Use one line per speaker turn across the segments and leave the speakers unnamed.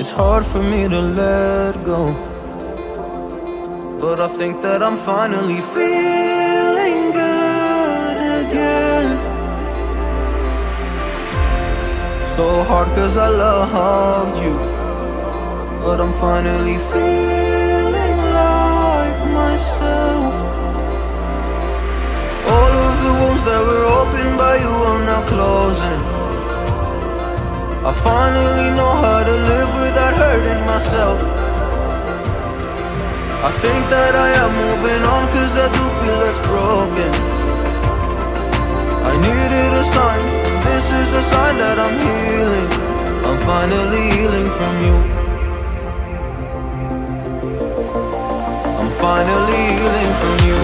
It's hard for me to let go, but I think that I'm finally feeling good again. So hard cause I loved you, but I'm finally feeling like myself. All of the wounds that were opened by you are now closing. I finally know how to live without hurting myself. I think that I am moving on cause I do feel less broken. I needed a sign, this is a sign that I'm healing. I'm finally healing from you. I'm finally healing from you.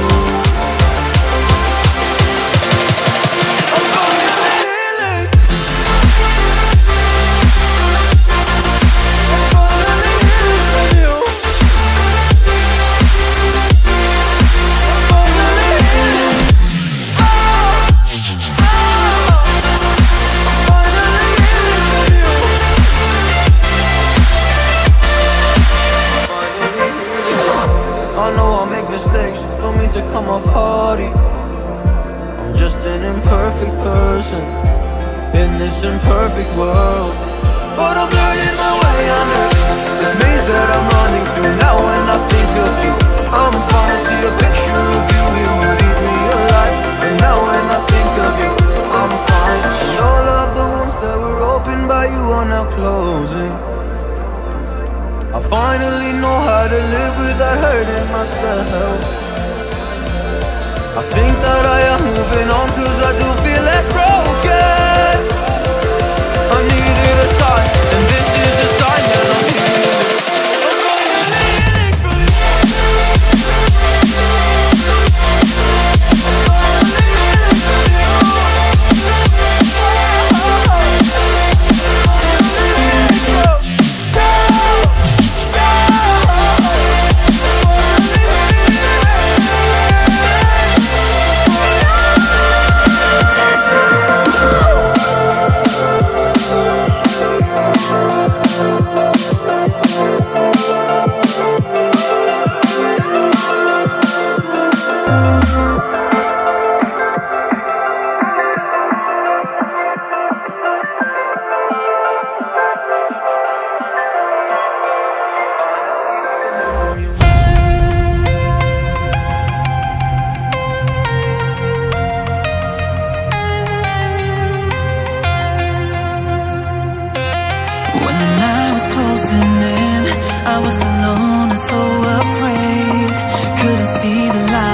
Mistakes, don't mean to come off hardy. I'm just an imperfect person in this imperfect world, but I'm learning my way under this maze that I'm running through. Now when I think of you, I'm fine. See a picture of you, you would eat me alive. And now when I think of you, I'm fine. And all of the wounds that were opened by you are now closing. I finally know how to live without hurting myself. I think that I am moving on cause I do feel less broken. I needed a sign, and this is the sign that I'm healing.
Closing in, I was alone and so afraid. Couldn't see the light.